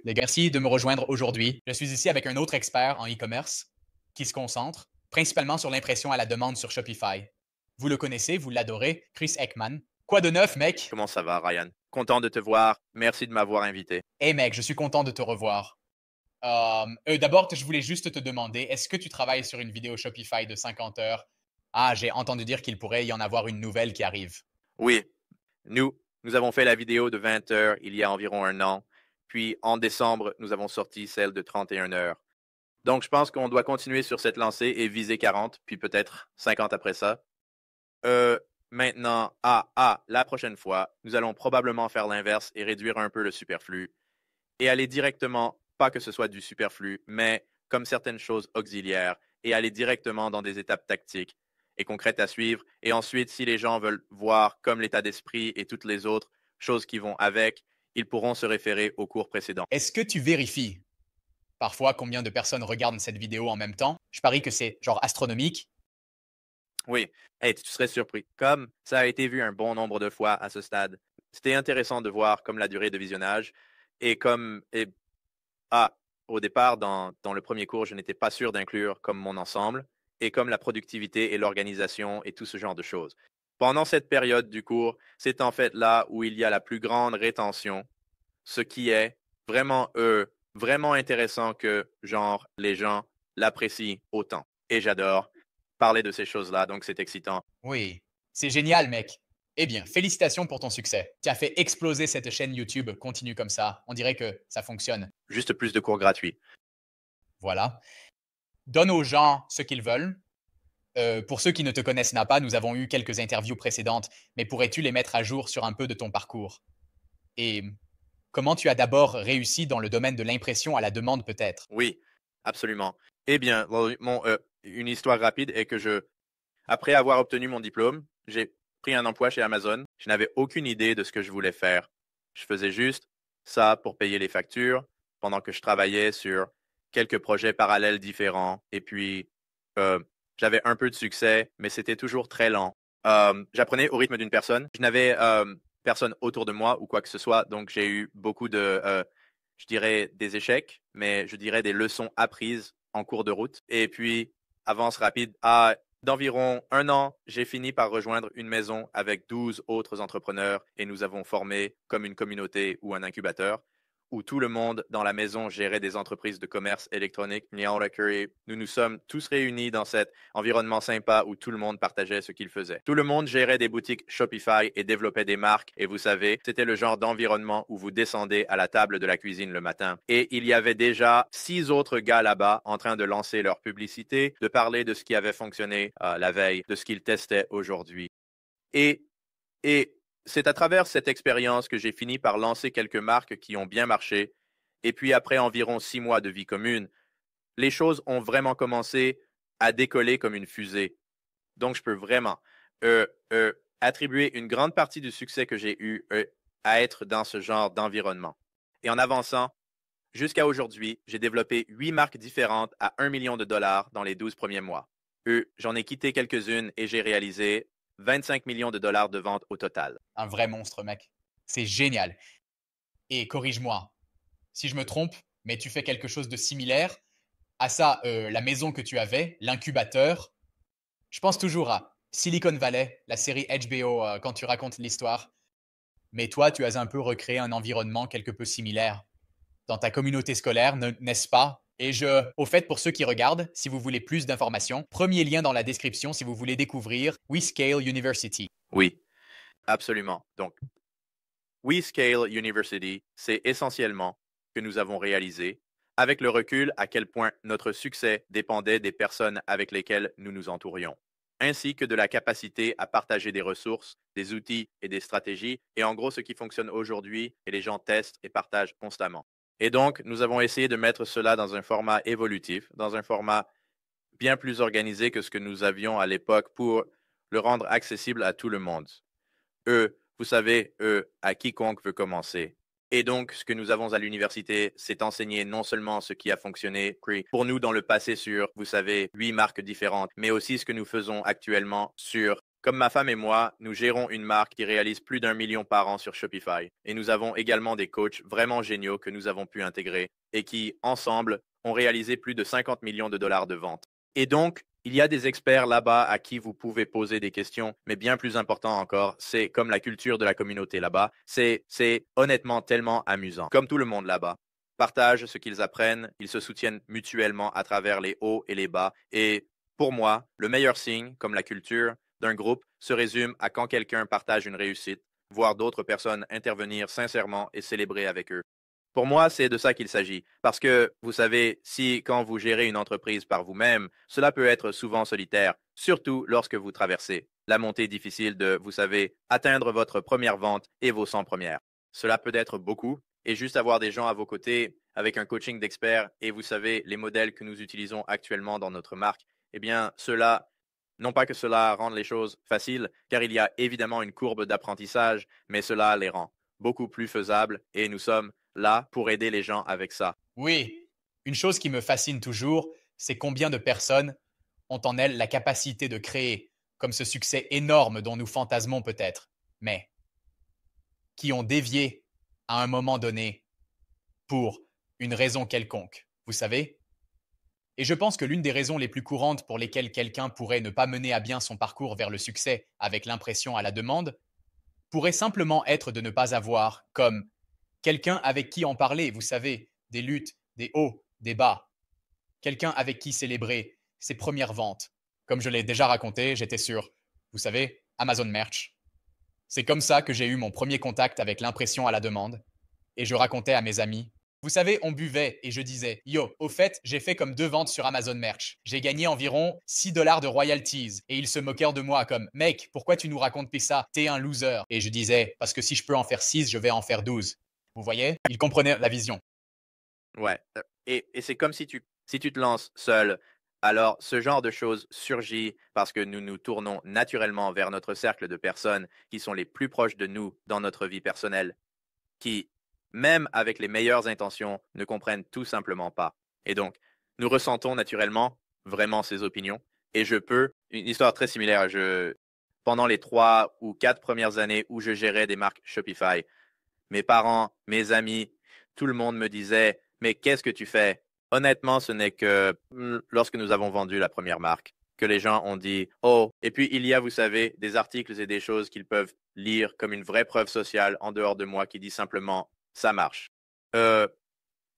Les gars, merci de me rejoindre aujourd'hui. Je suis ici avec un autre expert en e-commerce qui se concentre principalement sur l'impression à la demande sur Shopify. Vous le connaissez, vous l'adorez, Chris Ekman. Quoi de neuf, mec? Comment ça va, Ryan? Content de te voir. Merci de m'avoir invité. Hey mec, je suis content de te revoir. D'abord, je voulais juste te demander, est-ce que tu travailles sur une vidéo Shopify de 50 heures? Ah, j'ai entendu dire qu'il pourrait y en avoir une nouvelle qui arrive. Oui, nous avons fait la vidéo de 20 heures il y a environ un an. Puis en décembre, nous avons sorti celle de 31 heures. Donc, je pense qu'on doit continuer sur cette lancée et viser 40, puis peut-être 50 après ça. Euh, Maintenant, la prochaine fois, nous allons probablement faire l'inverse et réduire un peu le superflu et aller directement, pas que ce soit du superflu, mais comme certaines choses auxiliaires et aller directement dans des étapes tactiques et concrètes à suivre. Et ensuite, si les gens veulent voir comme l'état d'esprit et toutes les autres choses qui vont avec, ils pourront se référer au cours précédent. Est-ce que tu vérifies parfois combien de personnes regardent cette vidéo en même temps? Je parie que c'est genre astronomique. Oui, hey, tu serais surpris. Comme ça a été vu un bon nombre de fois à ce stade, c'était intéressant de voir comme la durée de visionnage et comme ah, au départ, dans le premier cours, je n'étais pas sûr d'inclure comme mon ensemble et comme la productivité et l'organisation et tout ce genre de choses. Pendant cette période du cours, c'est en fait là où il y a la plus grande rétention, ce qui est vraiment, vraiment intéressant que, genre, les gens l'apprécient autant. Et j'adore parler de ces choses-là, donc c'est excitant. Oui, c'est génial, mec. Eh bien, félicitations pour ton succès. Tu as fait exploser cette chaîne YouTube. Continue comme ça. On dirait que ça fonctionne. Juste plus de cours gratuits. Voilà. Donne aux gens ce qu'ils veulent. Pour ceux qui ne te connaissent pas, nous avons eu quelques interviews précédentes, mais pourrais-tu les mettre à jour sur un peu de ton parcours? Et comment tu as d'abord réussi dans le domaine de l'impression à la demande peut-être? Oui, absolument. Eh bien, une histoire rapide est que après avoir obtenu mon diplôme, j'ai pris un emploi chez Amazon. Je n'avais aucune idée de ce que je voulais faire. Je faisais juste ça pour payer les factures pendant que je travaillais sur quelques projets parallèles différents. Et puis, euh, j'avais un peu de succès, mais c'était toujours très lent. J'apprenais au rythme d'une personne. Je n'avais personne autour de moi ou quoi que ce soit, donc j'ai eu beaucoup je dirais, des échecs, mais je dirais des leçons apprises en cours de route. Et puis, avance rapide. D'environ un an, j'ai fini par rejoindre une maison avec 12 autres entrepreneurs et nous avons formé comme une communauté ou un incubateur où tout le monde dans la maison gérait des entreprises de commerce électronique. Nous nous sommes tous réunis dans cet environnement sympa où tout le monde partageait ce qu'il faisait. Tout le monde gérait des boutiques Shopify et développait des marques. Et vous savez, c'était le genre d'environnement où vous descendez à la table de la cuisine le matin. Et il y avait déjà 6 autres gars là-bas en train de lancer leur publicité, de parler de ce qui avait fonctionné la veille, de ce qu'ils testaient aujourd'hui. Et, et c'est à travers cette expérience que j'ai fini par lancer quelques marques qui ont bien marché. Et puis après environ 6 mois de vie commune, les choses ont vraiment commencé à décoller comme une fusée. Donc, je peux vraiment attribuer une grande partie du succès que j'ai eu à être dans ce genre d'environnement. Et en avançant, jusqu'à aujourd'hui, j'ai développé 8 marques différentes à 1 million de dollars dans les 12 premiers mois. J'en ai quitté quelques-unes et j'ai réalisé 25 millions de dollars de ventes au total. Un vrai monstre, mec. C'est génial. Et corrige-moi si je me trompe, mais tu fais quelque chose de similaire à ça, la maison que tu avais, l'incubateur. Je pense toujours à Silicon Valley, la série HBO, quand tu racontes l'histoire. Mais toi, tu as un peu recréé un environnement quelque peu similaire dans ta communauté scolaire, n'est-ce pas? Au fait, pour ceux qui regardent, si vous voulez plus d'informations, premier lien dans la description si vous voulez découvrir WeScale University. Oui, absolument. Donc, WeScale University, c'est essentiellement ce que nous avons réalisé avec le recul à quel point notre succès dépendait des personnes avec lesquelles nous nous entourions, ainsi que de la capacité à partager des ressources, des outils et des stratégies, et en gros ce qui fonctionne aujourd'hui et les gens testent et partagent constamment. Et donc, nous avons essayé de mettre cela dans un format évolutif, dans un format bien plus organisé que ce que nous avions à l'époque pour le rendre accessible à tout le monde. Vous savez, à quiconque veut commencer. Et donc, ce que nous avons à l'université, c'est enseigner non seulement ce qui a fonctionné pour nous dans le passé sur, vous savez, 8 marques différentes, mais aussi ce que nous faisons actuellement sur Comme ma femme et moi, nous gérons une marque qui réalise plus d'1 million par an sur Shopify. Et nous avons également des coachs vraiment géniaux que nous avons pu intégrer et qui, ensemble, ont réalisé plus de 50 millions de dollars de ventes. Et donc, il y a des experts là-bas à qui vous pouvez poser des questions, mais bien plus important encore, c'est comme la culture de la communauté là-bas. C'est honnêtement tellement amusant. Comme tout le monde là-bas. Partagent ce qu'ils apprennent, ils se soutiennent mutuellement à travers les hauts et les bas. Et pour moi, le meilleur signe, comme la culture d'un groupe, se résume à quand quelqu'un partage une réussite, voir d'autres personnes intervenir sincèrement et célébrer avec eux. Pour moi, c'est de ça qu'il s'agit. Parce que, vous savez, si quand vous gérez une entreprise par vous-même, cela peut être souvent solitaire, surtout lorsque vous traversez la montée difficile de, vous savez, atteindre votre première vente et vos 100 premières. Cela peut être beaucoup, et juste avoir des gens à vos côtés avec un coaching d'experts et vous savez, les modèles que nous utilisons actuellement dans notre marque, eh bien, cela, non pas que cela rende les choses faciles, car il y a évidemment une courbe d'apprentissage, mais cela les rend beaucoup plus faisables et nous sommes là pour aider les gens avec ça. Oui, une chose qui me fascine toujours, c'est combien de personnes ont en elles la capacité de créer, comme ce succès énorme dont nous fantasmons peut-être, mais qui ont dévié à un moment donné pour une raison quelconque, vous savez. Et je pense que l'une des raisons les plus courantes pour lesquelles quelqu'un pourrait ne pas mener à bien son parcours vers le succès avec l'impression à la demande pourrait simplement être de ne pas avoir, comme quelqu'un avec qui en parler, vous savez, des luttes, des hauts, des bas, quelqu'un avec qui célébrer ses premières ventes. Comme je l'ai déjà raconté, j'étais sur, vous savez, Amazon Merch. C'est comme ça que j'ai eu mon premier contact avec l'impression à la demande, et je racontais à mes amis. Vous savez, on buvait et je disais, yo, au fait, j'ai fait comme 2 ventes sur Amazon Merch. J'ai gagné environ 6 dollars de royalties. Et ils se moquèrent de moi comme, mec, pourquoi tu nous racontes ça? T'es un loser. Et je disais, parce que si je peux en faire 6, je vais en faire 12. Vous voyez? Ils comprenaient la vision. Ouais. Et c'est comme si tu te lances seul. Alors, ce genre de choses surgit parce que nous nous tournons naturellement vers notre cercle de personnes qui sont les plus proches de nous dans notre vie personnelle, qui, même avec les meilleures intentions, ne comprennent tout simplement pas. Et donc, nous ressentons naturellement vraiment ces opinions. Et une histoire très similaire, pendant les 3 ou 4 premières années où je gérais des marques Shopify, mes parents, mes amis, tout le monde me disait, mais qu'est-ce que tu fais? Honnêtement, ce n'est que lorsque nous avons vendu la première marque que les gens ont dit, oh, et puis il y a, vous savez, des articles et des choses qu'ils peuvent lire comme une vraie preuve sociale en dehors de moi qui dit simplement, ça marche. Euh,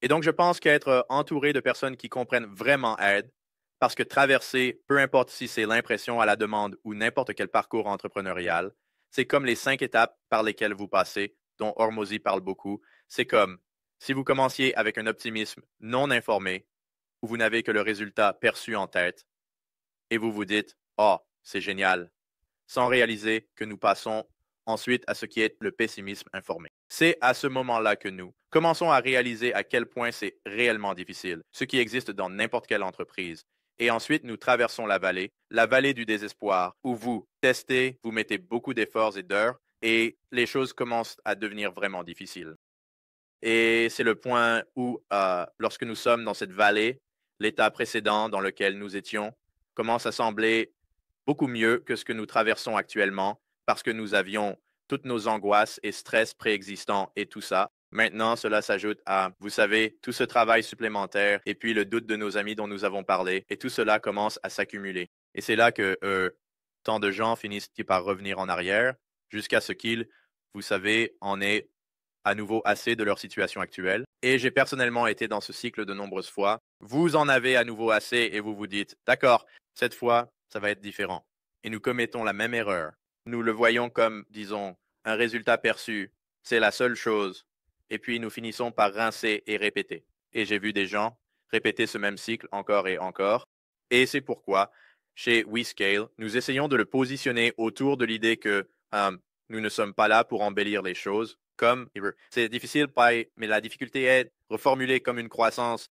et donc, je pense qu'être entouré de personnes qui comprennent vraiment aide, parce que traverser, peu importe si c'est l'impression à la demande ou n'importe quel parcours entrepreneurial, c'est comme les 5 étapes par lesquelles vous passez, dont Hormozy parle beaucoup. C'est comme si vous commenciez avec un optimisme non informé, où vous n'avez que le résultat perçu en tête, et vous vous dites, oh, c'est génial, sans réaliser que nous passons ensuite à ce qui est le pessimisme informé. C'est à ce moment-là que nous commençons à réaliser à quel point c'est réellement difficile, ce qui existe dans n'importe quelle entreprise. Et ensuite, nous traversons la vallée du désespoir, où vous testez, vous mettez beaucoup d'efforts et d'heures, et les choses commencent à devenir vraiment difficiles. Et c'est le point où, lorsque nous sommes dans cette vallée, l'état précédent dans lequel nous étions commence à sembler beaucoup mieux que ce que nous traversons actuellement parce que nous avions toutes nos angoisses et stress préexistants et tout ça. Maintenant, cela s'ajoute à, vous savez, tout ce travail supplémentaire et puis le doute de nos amis dont nous avons parlé et tout cela commence à s'accumuler. Et c'est là que tant de gens finissent par revenir en arrière jusqu'à ce qu'ils, vous savez, en aient à nouveau assez de leur situation actuelle. Et j'ai personnellement été dans ce cycle de nombreuses fois. Vous en avez à nouveau assez et vous vous dites, d'accord, cette fois, ça va être différent. Et nous commettons la même erreur. Nous le voyons comme, disons, un résultat perçu. C'est la seule chose. Et puis nous finissons par rincer et répéter. Et j'ai vu des gens répéter ce même cycle encore et encore. Et c'est pourquoi, chez WeScale, nous essayons de le positionner autour de l'idée que nous ne sommes pas là pour embellir les choses. Comme, c'est difficile, mais la difficulté est reformulée comme une croissance.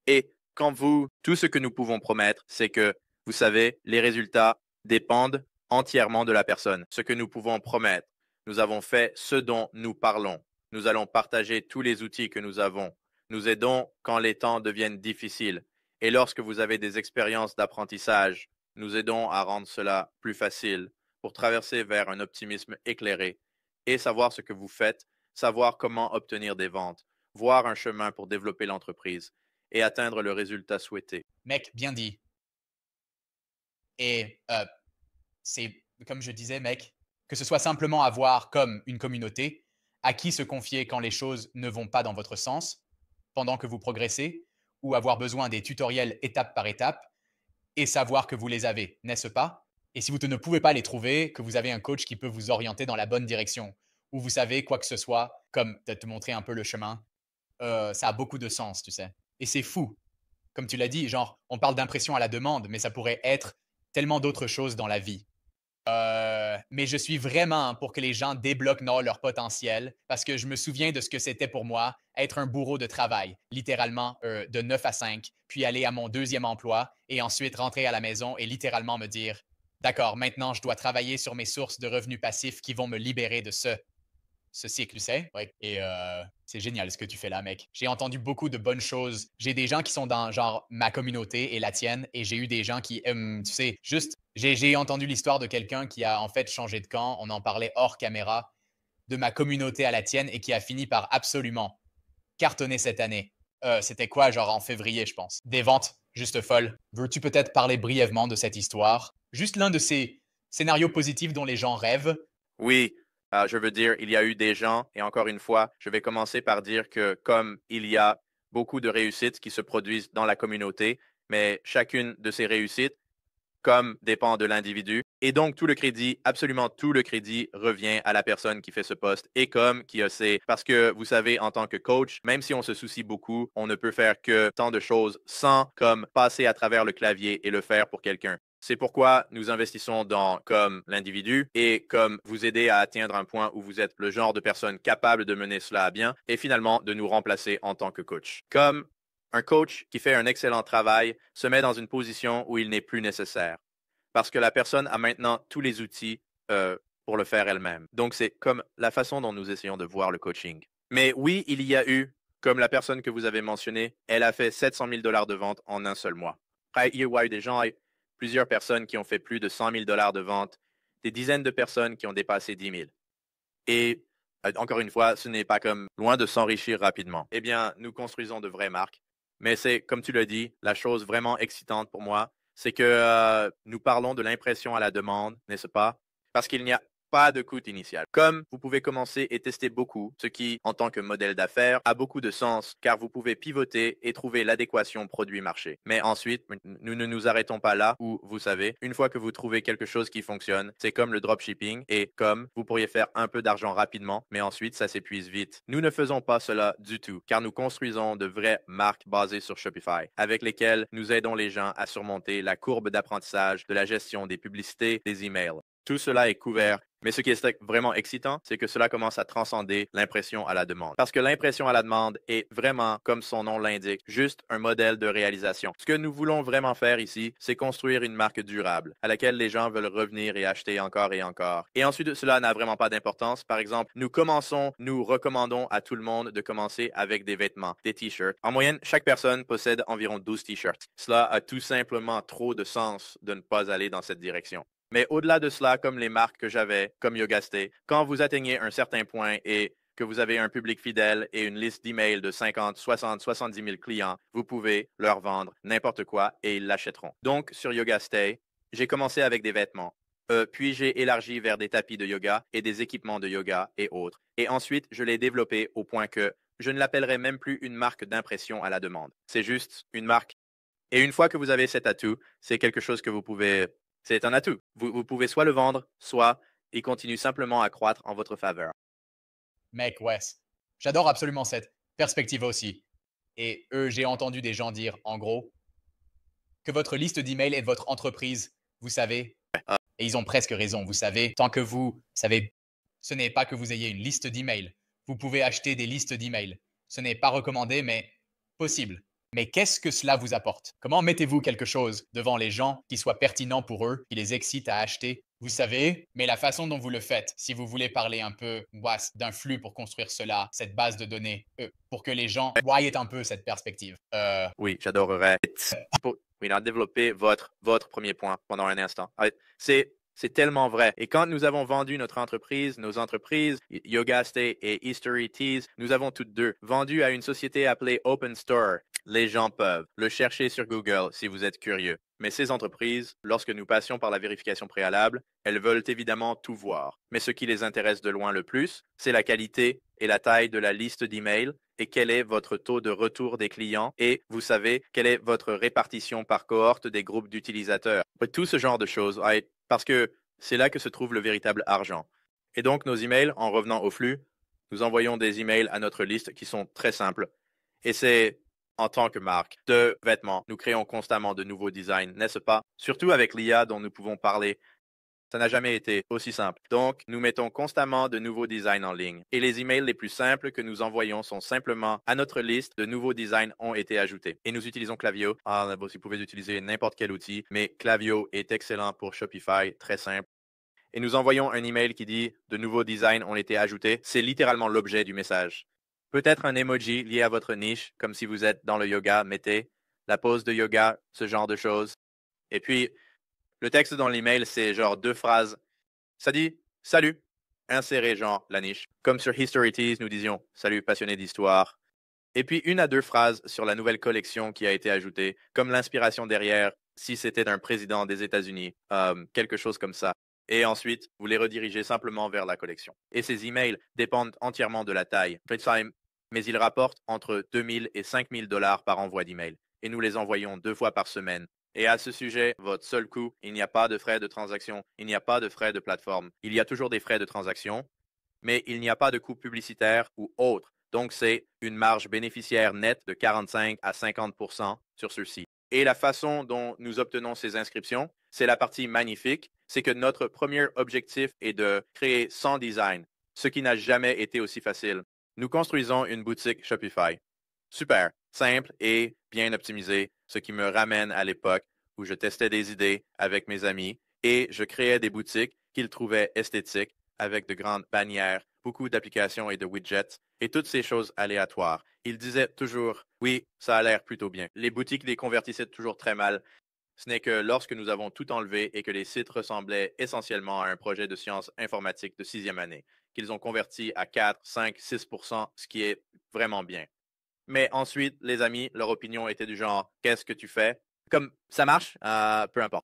Et tout ce que nous pouvons promettre, c'est que, vous savez, les résultats dépendent entièrement de la personne. Ce que nous pouvons promettre, nous avons fait ce dont nous parlons. Nous allons partager tous les outils que nous avons. Nous aidons quand les temps deviennent difficiles. Et lorsque vous avez des expériences d'apprentissage, nous aidons à rendre cela plus facile. pour traverser vers un optimisme éclairé et savoir ce que vous faites, savoir comment obtenir des ventes, voir un chemin pour développer l'entreprise et atteindre le résultat souhaité. Mec, bien dit. Et c'est, comme je disais, mec, que ce soit simplement avoir comme une communauté à qui se confier quand les choses ne vont pas dans votre sens, pendant que vous progressez, ou avoir besoin des tutoriels étape par étape, et savoir que vous les avez, n'est-ce pas? Et si vous ne pouvez pas les trouver, que vous avez un coach qui peut vous orienter dans la bonne direction, ou vous savez quoi que ce soit, comme de te montrer un peu le chemin, ça a beaucoup de sens, tu sais. Et c'est fou. Comme tu l'as dit, genre, on parle d'impression à la demande, mais ça pourrait être tellement d'autres choses dans la vie. Mais je suis vraiment pour que les gens débloquent leur potentiel parce que je me souviens de ce que c'était pour moi être un bourreau de travail, littéralement de 9 à 5, puis aller à mon deuxième emploi et ensuite rentrer à la maison et littéralement me dire, d'accord, maintenant je dois travailler sur mes sources de revenus passifs qui vont me libérer de ce cycle, tu sais. Ouais. Et c'est génial ce que tu fais là, mec. J'ai entendu beaucoup de bonnes choses. J'ai des gens qui sont dans genre ma communauté et la tienne, et j'ai eu des gens qui, tu sais, juste, j'ai entendu l'histoire de quelqu'un qui a en fait changé de camp. On en parlait hors caméra, de ma communauté à la tienne, et qui a fini par absolument cartonner cette année. C'était quoi, genre en février, je pense. Des ventes juste folles. Veux-tu peut-être parler brièvement de cette histoire? Juste l'un de ces scénarios positifs dont les gens rêvent. Oui, je veux dire, il y a eu des gens, et encore une fois, je vais commencer par dire que comme il y a beaucoup de réussites qui se produisent dans la communauté, mais chacune de ces réussites, comme dépend de l'individu, et donc tout le crédit, absolument tout le crédit revient à la personne qui fait ce poste et comme qui a ses... Parce que vous savez, en tant que coach, même si on se soucie beaucoup, on ne peut faire que tant de choses sans comme passer à travers le clavier et le faire pour quelqu'un. C'est pourquoi nous investissons dans comme l'individu et comme vous aider à atteindre un point où vous êtes le genre de personne capable de mener cela à bien et finalement de nous remplacer en tant que coach. Comme un coach qui fait un excellent travail se met dans une position où il n'est plus nécessaire parce que la personne a maintenant tous les outils pour le faire elle-même. Donc, c'est comme la façon dont nous essayons de voir le coaching. Mais oui, il y a eu, comme la personne que vous avez mentionnée, elle a fait 700 000 $ de vente en un seul mois. Après, il y a eu des gens, plusieurs personnes qui ont fait plus de 100 000 $ de vente, des dizaines de personnes qui ont dépassé 10 000. Et encore une fois, ce n'est pas comme loin de s'enrichir rapidement. Eh bien, nous construisons de vraies marques. Mais c'est, comme tu l'as dit, la chose vraiment excitante pour moi, c'est que nous parlons de l'impression à la demande, n'est-ce pas? Parce qu'il n'y a pas de coût initial. Comme vous pouvez commencer et tester beaucoup, ce qui, en tant que modèle d'affaires, a beaucoup de sens, car vous pouvez pivoter et trouver l'adéquation produit-marché. Mais ensuite, nous ne nous arrêtons pas là où, vous savez, une fois que vous trouvez quelque chose qui fonctionne, c'est comme le dropshipping et comme vous pourriez faire un peu d'argent rapidement, mais ensuite ça s'épuise vite. Nous ne faisons pas cela du tout, car nous construisons de vraies marques basées sur Shopify, avec lesquelles nous aidons les gens à surmonter la courbe d'apprentissage de la gestion des publicités, des emails. Tout cela est couvert. Mais ce qui est vraiment excitant, c'est que cela commence à transcender l'impression à la demande. Parce que l'impression à la demande est vraiment, comme son nom l'indique, juste un modèle de réalisation. Ce que nous voulons vraiment faire ici, c'est construire une marque durable, à laquelle les gens veulent revenir et acheter encore et encore. Et ensuite, cela n'a vraiment pas d'importance. Par exemple, nous recommandons à tout le monde de commencer avec des vêtements, des t-shirts. En moyenne, chaque personne possède environ 12 t-shirts. Cela a tout simplement trop de sens de ne pas aller dans cette direction. Mais au-delà de cela, comme les marques que j'avais, comme YogaStay, quand vous atteignez un certain point et que vous avez un public fidèle et une liste d'emails de 50, 60, 70 000 clients, vous pouvez leur vendre n'importe quoi et ils l'achèteront. Donc, sur YogaStay, j'ai commencé avec des vêtements. Puis j'ai élargi vers des tapis de yoga et des équipements de yoga et autres. Et ensuite, je l'ai développé au point que je ne l'appellerai même plus une marque d'impression à la demande. C'est juste une marque. Et une fois que vous avez cet atout, c'est quelque chose que vous pouvez... C'est un atout. Vous pouvez soit le vendre, soit il continue simplement à croître en votre faveur. Mec, Wes, j'adore absolument cette perspective aussi. Et j'ai entendu des gens dire, en gros, que votre liste d'emails est de votre entreprise, vous savez. Et ils ont presque raison, vous savez. Tant que vous savez, ce n'est pas que vous ayez une liste d'emails. Vous pouvez acheter des listes d'emails. Ce n'est pas recommandé, mais possible. Mais qu'est-ce que cela vous apporte? Comment mettez-vous quelque chose devant les gens qui soit pertinent pour eux, qui les excite à acheter? Vous savez, mais la façon dont vous le faites, si vous voulez parler un peu d'un flux pour construire cela, cette base de données, pour que les gens voient un peu cette perspective. Oui, j'adorerais. Oui, développer votre premier point pendant un instant. C'est C'est tellement vrai. Et quand nous avons vendu notre entreprise, nos entreprises, Yogaste et History Teas, nous avons toutes deux vendu à une société appelée Open Store. Les gens peuvent le chercher sur Google si vous êtes curieux. Mais ces entreprises, lorsque nous passions par la vérification préalable, elles veulent évidemment tout voir. Mais ce qui les intéresse de loin le plus, c'est la qualité et la taille de la liste d'emails et quel est votre taux de retour des clients et, vous savez, quelle est votre répartition par cohorte des groupes d'utilisateurs. Tout ce genre de choses, parce que c'est là que se trouve le véritable argent. Et donc, nos emails, en revenant au flux, nous envoyons des emails à notre liste qui sont très simples. Et c'est en tant que marque de vêtements, nous créons constamment de nouveaux designs, n'est-ce pas? Surtout avec l'IA dont nous pouvons parler. Ça n'a jamais été aussi simple. Donc, nous mettons constamment de nouveaux designs en ligne. Et les emails les plus simples que nous envoyons sont simplement à notre liste de nouveaux designs ont été ajoutés. Et nous utilisons Klaviyo. Vous pouvez utiliser n'importe quel outil, mais Klaviyo est excellent pour Shopify, très simple. Et nous envoyons un email qui dit de nouveaux designs ont été ajoutés. C'est littéralement l'objet du message. Peut-être un emoji lié à votre niche, comme si vous êtes dans le yoga, mettez la pose de yoga, ce genre de choses. Et puis, le texte dans l'email, c'est genre 2 phrases. Ça dit « Salut », insérez genre la niche. Comme sur History Teas, nous disions « Salut, passionné d'histoire ». Et puis 1 à 2 phrases sur la nouvelle collection qui a été ajoutée, comme l'inspiration derrière, si c'était un président des États-Unis, quelque chose comme ça. Et ensuite, vous les redirigez simplement vers la collection. Et ces emails dépendent entièrement de la taille. Mais ils rapportent entre 2 000 et 5 000 $ par envoi d'email. Et nous les envoyons 2 fois par semaine. Et à ce sujet, votre seul coût, il n'y a pas de frais de transaction, il n'y a pas de frais de plateforme. Il y a toujours des frais de transaction, mais il n'y a pas de coût publicitaire ou autre. Donc, c'est une marge bénéficiaire nette de 45 à 50% sur ceux-ci. Et la façon dont nous obtenons ces inscriptions, c'est la partie magnifique, c'est que notre premier objectif est de créer 100 designs, ce qui n'a jamais été aussi facile. Nous construisons une boutique Shopify. Super, simple et bien optimisé, ce qui me ramène à l'époque où je testais des idées avec mes amis et je créais des boutiques qu'ils trouvaient esthétiques avec de grandes bannières, beaucoup d'applications et de widgets et toutes ces choses aléatoires. Ils disaient toujours, oui, ça a l'air plutôt bien. Les boutiques les convertissaient toujours très mal. Ce n'est que lorsque nous avons tout enlevé et que les sites ressemblaient essentiellement à un projet de sciences informatiques de 6e année, qu'ils ont converti à 4, 5, 6%, ce qui est vraiment bien. Mais ensuite, les amis, leur opinion était du genre, qu'est-ce que tu fais? Comme ça marche, peu importe.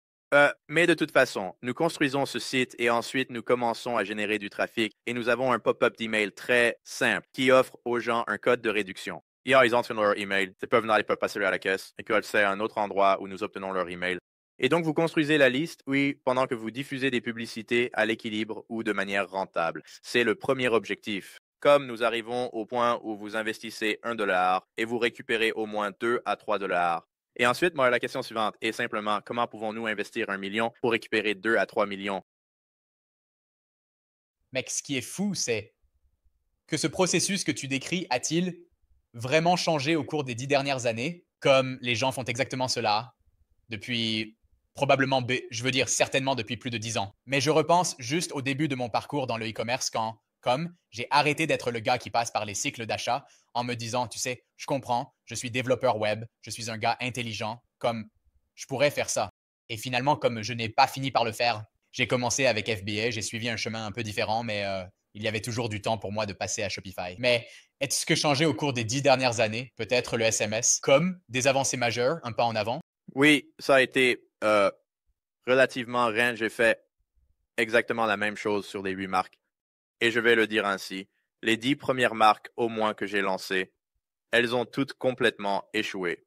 Mais de toute façon, nous construisons ce site et ensuite nous commençons à générer du trafic et nous avons un pop-up d'email très simple qui offre aux gens un code de réduction. Hier, ils entrent leur email, ils peuvent passer à la caisse et que c'est un autre endroit où nous obtenons leur email. Et donc, vous construisez la liste, oui, pendant que vous diffusez des publicités à l'équilibre ou de manière rentable. C'est le premier objectif. Comme nous arrivons au point où vous investissez 1 $ et vous récupérez au moins 2 à 3 $. Et ensuite, moi, la question suivante est simplement comment pouvons-nous investir 1 million pour récupérer 2 à 3 millions? Mec, ce qui est fou, c'est que ce processus que tu décris a-t-il vraiment changé au cours des 10 dernières années, comme les gens font exactement cela depuis probablement, je veux dire certainement depuis plus de 10 ans. Mais je repense juste au début de mon parcours dans le e-commerce quand, comme j'ai arrêté d'être le gars qui passe par les cycles d'achat en me disant, tu sais, je comprends, je suis développeur web, je suis un gars intelligent, comme je pourrais faire ça. Et finalement, comme je n'ai pas fini par le faire, j'ai commencé avec FBA, j'ai suivi un chemin un peu différent, mais il y avait toujours du temps pour moi de passer à Shopify. Mais est-ce que changé au cours des 10 dernières années, peut-être le SMS, comme des avancées majeures, un pas en avant? Oui, ça a été relativement rien. J'ai fait exactement la même chose sur les 8 marques. Et je vais le dire ainsi, les 10 premières marques au moins que j'ai lancées, elles ont toutes complètement échoué.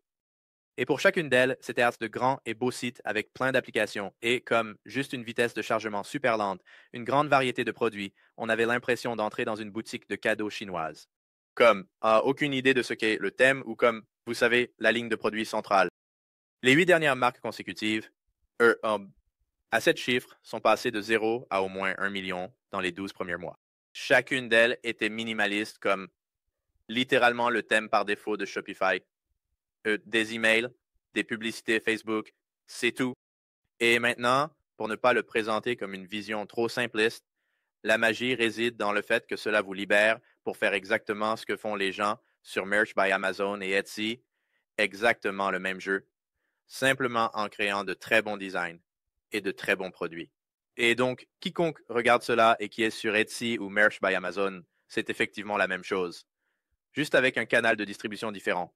Et pour chacune d'elles, c'était de grands et beaux sites avec plein d'applications et comme juste une vitesse de chargement super lente, une grande variété de produits, on avait l'impression d'entrer dans une boutique de cadeaux chinoise. Comme aucune idée de ce qu'est le thème ou comme, vous savez, la ligne de produits centrale. Les 8 dernières marques consécutives, à 7 chiffres, sont passées de 0 à au moins 1 million dans les 12 premiers mois. Chacune d'elles était minimaliste comme littéralement le thème par défaut de Shopify. Des emails, des publicités Facebook, c'est tout. Et maintenant, pour ne pas le présenter comme une vision trop simpliste, la magie réside dans le fait que cela vous libère pour faire exactement ce que font les gens sur Merch by Amazon et Etsy, exactement le même jeu, simplement en créant de très bons designs et de très bons produits. Et donc, quiconque regarde cela et qui est sur Etsy ou Merch by Amazon, c'est effectivement la même chose, juste avec un canal de distribution différent.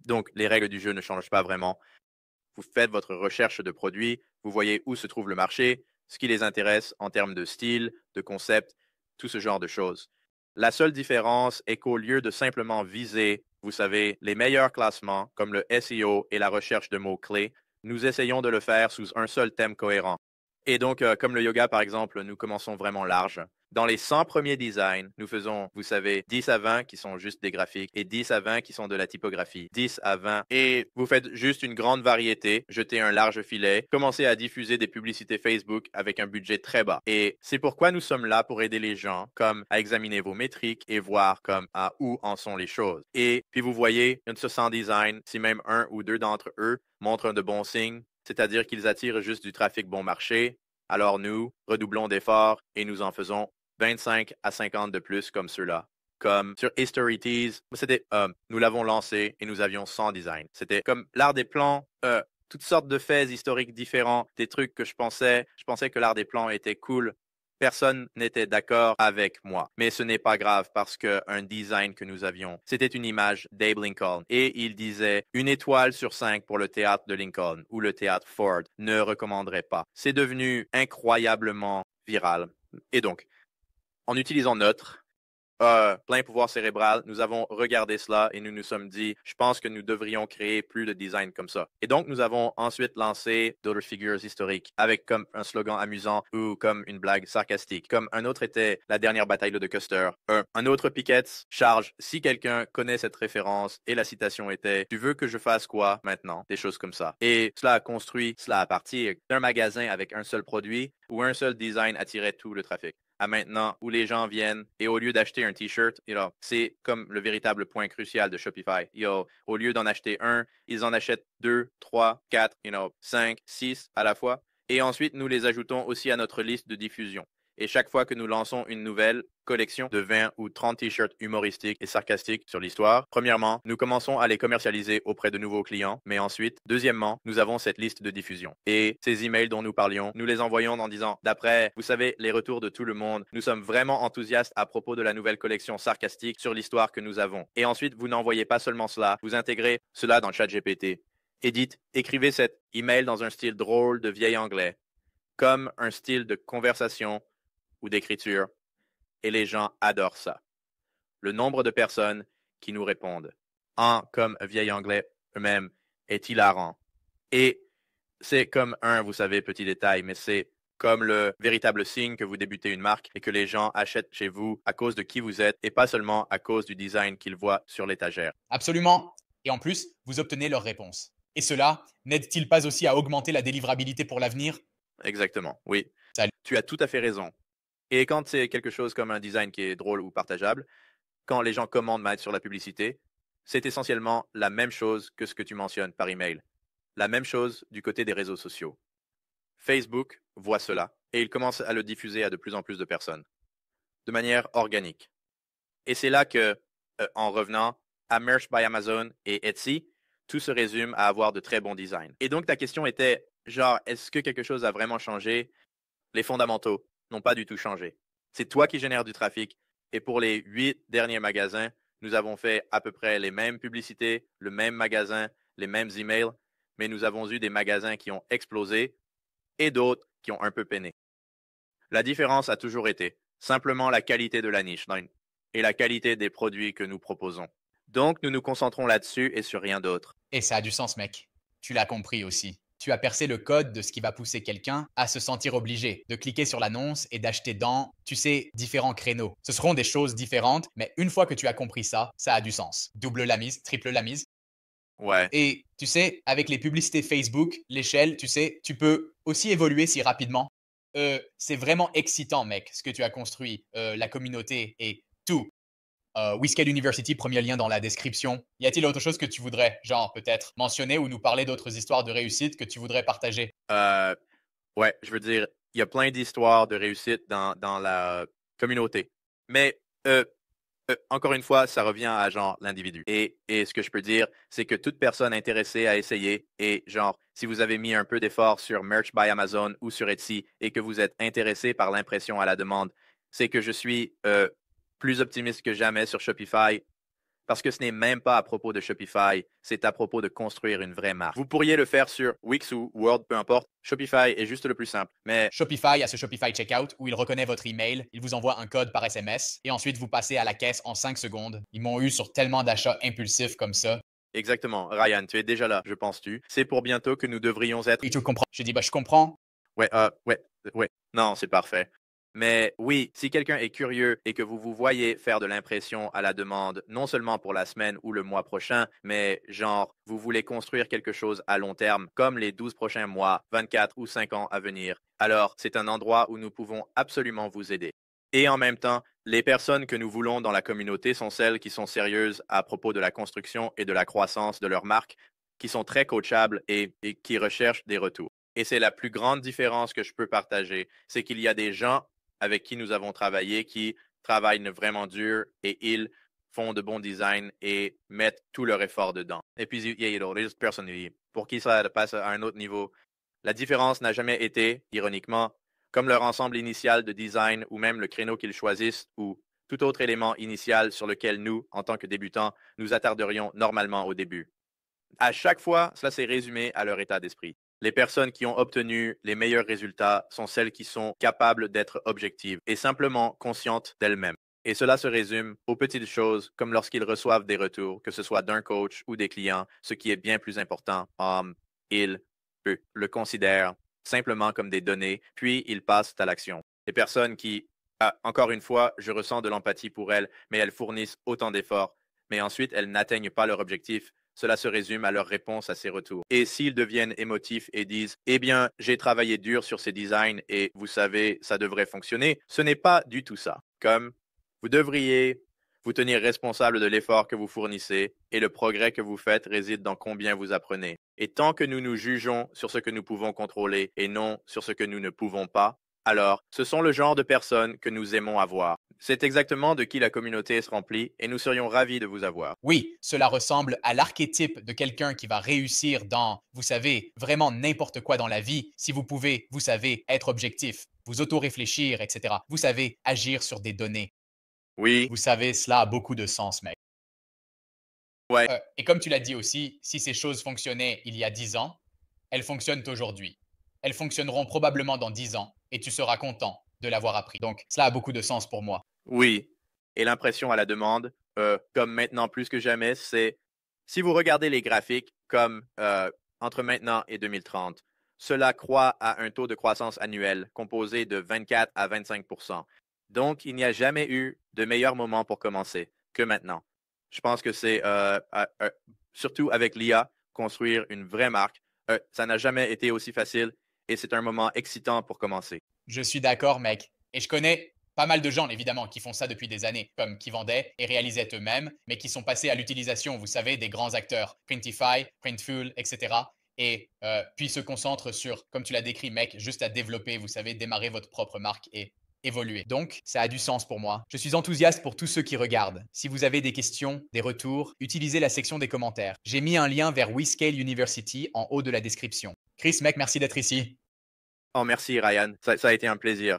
Donc, les règles du jeu ne changent pas vraiment. Vous faites votre recherche de produits, vous voyez où se trouve le marché, ce qui les intéresse en termes de style, de concept, tout ce genre de choses. La seule différence est qu'au lieu de simplement viser, vous savez, les meilleurs classements, comme le SEO et la recherche de mots-clés, nous essayons de le faire sous un seul thème cohérent. Et donc, comme le yoga, par exemple, nous commençons vraiment large. Dans les 100 premiers designs, nous faisons, vous savez, 10 à 20 qui sont juste des graphiques et 10 à 20 qui sont de la typographie. 10 à 20. Et vous faites juste une grande variété, jetez un large filet, commencez à diffuser des publicités Facebook avec un budget très bas. Et c'est pourquoi nous sommes là pour aider les gens, comme à examiner vos métriques et voir comme à où en sont les choses. Et puis vous voyez, une 100 design, si même un ou deux d'entre eux montrent de bons signes, c'est-à-dire qu'ils attirent juste du trafic bon marché, alors nous redoublons d'efforts et nous en faisons 25 à 50 de plus comme ceux-là. Comme sur Historities, nous l'avons lancé et nous avions 100 designs. C'était comme l'art des plans, toutes sortes de faits historiques différents, des trucs que je pensais que l'art des plans était cool. Personne n'était d'accord avec moi. Mais ce n'est pas grave parce qu'un design que nous avions, c'était une image d'Abe Lincoln. Et il disait 1 étoile sur 5 pour le théâtre de Lincoln ou le théâtre Ford ne recommanderait pas. C'est devenu incroyablement viral. Et donc, en utilisant notre plein pouvoir cérébral, nous avons regardé cela et nous nous sommes dit, je pense que nous devrions créer plus de design comme ça. Et donc, nous avons ensuite lancé d'autres figures historiques avec comme un slogan amusant ou comme une blague sarcastique. Comme un autre était la dernière bataille de Custer. Un autre Piquet's charge si quelqu'un connaît cette référence et la citation était, tu veux que je fasse quoi maintenant? Des choses comme ça. Et cela a construit cela à partir d'un magasin avec un seul produit où un seul design attirait tout le trafic à maintenant où les gens viennent et au lieu d'acheter un t-shirt, c'est comme le véritable point crucial de Shopify. Au lieu d'en acheter un, ils en achètent 2, 3, 4, 5, 6 à la fois. Et ensuite, nous les ajoutons aussi à notre liste de diffusion. Et chaque fois que nous lançons une nouvelle collection de 20 ou 30 t-shirts humoristiques et sarcastiques sur l'histoire, premièrement, nous commençons à les commercialiser auprès de nouveaux clients, mais ensuite, deuxièmement, nous avons cette liste de diffusion. Et ces emails dont nous parlions, nous les envoyons en disant, d'après, vous savez, les retours de tout le monde, nous sommes vraiment enthousiastes à propos de la nouvelle collection sarcastique sur l'histoire que nous avons. Et ensuite, vous n'envoyez pas seulement cela, vous intégrez cela dans ChatGPT. Et dites, écrivez cet email dans un style drôle de vieil anglais, comme un style de conversation ou d'écriture, et les gens adorent ça. Le nombre de personnes qui nous répondent en comme vieil anglais eux-mêmes est hilarant. Et c'est comme vous savez, petit détail, mais c'est comme le véritable signe que vous débutez une marque et que les gens achètent chez vous à cause de qui vous êtes et pas seulement à cause du design qu'ils voient sur l'étagère. Absolument. Et en plus, vous obtenez leur réponse. Et cela n'aide-t-il pas aussi à augmenter la délivrabilité pour l'avenir? Exactement, oui. Salut. Tu as tout à fait raison. Et quand c'est quelque chose comme un design qui est drôle ou partageable, quand les gens commandent ma sur la publicité, c'est essentiellement la même chose que ce que tu mentionnes par email. La même chose du côté des réseaux sociaux. Facebook voit cela et il commence à le diffuser à de plus en plus de personnes, de manière organique. Et c'est là que, en revenant à Merch by Amazon et Etsy, tout se résume à avoir de très bons designs. Et donc ta question était, genre, est-ce que quelque chose a vraiment changé? Les fondamentaux n'ont pas du tout changé. C'est toi qui génères du trafic. Et pour les 8 derniers magasins, nous avons fait à peu près les mêmes publicités, le même magasin, les mêmes emails, mais nous avons eu des magasins qui ont explosé et d'autres qui ont un peu peiné. La différence a toujours été simplement la qualité de la niche et la qualité des produits que nous proposons. Donc, nous nous concentrons là-dessus et sur rien d'autre. Et ça a du sens, mec. Tu l'as compris aussi. Tu as percé le code de ce qui va pousser quelqu'un à se sentir obligé de cliquer sur l'annonce et d'acheter dans, tu sais, différents créneaux. Ce seront des choses différentes, mais une fois que tu as compris ça, ça a du sens. Double la mise, triple la mise. Ouais, Et tu sais, avec les publicités Facebook, l'échelle, tu sais, tu peux aussi évoluer si rapidement. C'est vraiment excitant, mec, ce que tu as construit, la communauté et tout. Whiskey University, premier lien dans la description. Y a-t-il autre chose que tu voudrais, genre, peut-être mentionner ou nous parler d'autres histoires de réussite que tu voudrais partager? euh, ouais, je veux dire, il y a plein d'histoires de réussite dans la communauté. Mais Encore une fois, ça revient à genre l'individu. Et ce que je peux dire, c'est que toute personne intéressée à essayer, et genre, si vous avez mis un peu d'effort sur Merch by Amazon ou sur Etsy et que vous êtes intéressé par l'impression à la demande, c'est que je suis plus optimiste que jamais sur Shopify. Parce que ce n'est même pas à propos de Shopify, c'est à propos de construire une vraie marque. Vous pourriez le faire sur Wix ou Word, peu importe. Shopify est juste le plus simple. Mais Shopify a ce Shopify Checkout où il reconnaît votre email, il vous envoie un code par SMS et ensuite vous passez à la caisse en 5 secondes. Ils m'ont eu sur tellement d'achats impulsifs comme ça. exactement, Ryan, tu es déjà là, je pense-tu. C'est pour bientôt que nous devrions être. Et tu comprends. Je dis, bah, je comprends. Ouais. Non, c'est parfait. Mais oui, si quelqu'un est curieux et que vous vous voyez faire de l'impression à la demande, non seulement pour la semaine ou le mois prochain, mais genre, vous voulez construire quelque chose à long terme, comme les 12 prochains mois, 24 ou 5 ans à venir, alors c'est un endroit où nous pouvons absolument vous aider. Et en même temps, les personnes que nous voulons dans la communauté sont celles qui sont sérieuses à propos de la construction et de la croissance de leur marque, qui sont très coachables et qui recherchent des retours. Et c'est la plus grande différence que je peux partager, c'est qu'il y a des gens avec qui nous avons travaillé qui travaillent vraiment dur et ils font de bons designs et mettent tout leur effort dedans. Et puis, il y a d'autres personnes pour qui ça passe à un autre niveau. La différence n'a jamais été, ironiquement, comme leur ensemble initial de design ou même le créneau qu'ils choisissent ou tout autre élément initial sur lequel nous, en tant que débutants, nous attarderions normalement au début. À chaque fois, cela s'est résumé à leur état d'esprit. Les personnes qui ont obtenu les meilleurs résultats sont celles qui sont capables d'être objectives et simplement conscientes d'elles-mêmes. Et cela se résume aux petites choses comme lorsqu'ils reçoivent des retours, que ce soit d'un coach ou des clients, ce qui est bien plus important. Ils le considèrent simplement comme des données, puis ils passent à l'action. Les personnes qui, encore une fois, je ressens de l'empathie pour elles, mais elles fournissent autant d'efforts, mais ensuite elles n'atteignent pas leur objectif. Cela se résume à leur réponse à ces retours. Et s'ils deviennent émotifs et disent, eh bien, j'ai travaillé dur sur ces designs et vous savez, ça devrait fonctionner, ce n'est pas du tout ça. Comme vous devriez vous tenir responsable de l'effort que vous fournissez et le progrès que vous faites réside dans combien vous apprenez. Et tant que nous nous jugeons sur ce que nous pouvons contrôler et non sur ce que nous ne pouvons pas, alors ce sont le genre de personnes que nous aimons avoir. C'est exactement de qui la communauté se remplit et nous serions ravis de vous avoir. Oui, cela ressemble à l'archétype de quelqu'un qui va réussir dans, vous savez, vraiment n'importe quoi dans la vie, si vous pouvez, vous savez, être objectif, vous auto-réfléchir, etc. Vous savez, agir sur des données. Oui, Vous savez, cela a beaucoup de sens, mec. ouais, Et comme tu l'as dit aussi, si ces choses fonctionnaient il y a 10 ans, elles fonctionnent aujourd'hui. Elles fonctionneront probablement dans 10 ans et tu seras content de l'avoir appris. Donc, cela a beaucoup de sens pour moi. oui. Et l'impression à la demande, comme maintenant plus que jamais, c'est si vous regardez les graphiques comme entre maintenant et 2030, cela croît à un taux de croissance annuel composé de 24 à 25 Donc, il n'y a jamais eu de meilleur moment pour commencer que maintenant. Je pense que c'est, surtout avec l'IA, construire une vraie marque. Ça n'a jamais été aussi facile et c'est un moment excitant pour commencer. Je suis d'accord, mec. Et je connais pas mal de gens, évidemment, qui font ça depuis des années, comme qui vendaient et réalisaient eux-mêmes, mais qui sont passés à l'utilisation, vous savez, des grands acteurs, Printify, Printful, etc. Et puis se concentrent sur, comme tu l'as décrit, mec, juste à développer, vous savez, démarrer votre propre marque et évoluer. Donc, ça a du sens pour moi. Je suis enthousiaste pour tous ceux qui regardent. Si vous avez des questions, des retours, utilisez la section des commentaires. J'ai mis un lien vers WeScale University en haut de la description. Chris, mec, merci d'être ici. Oh, merci Ryan, ça a été un plaisir.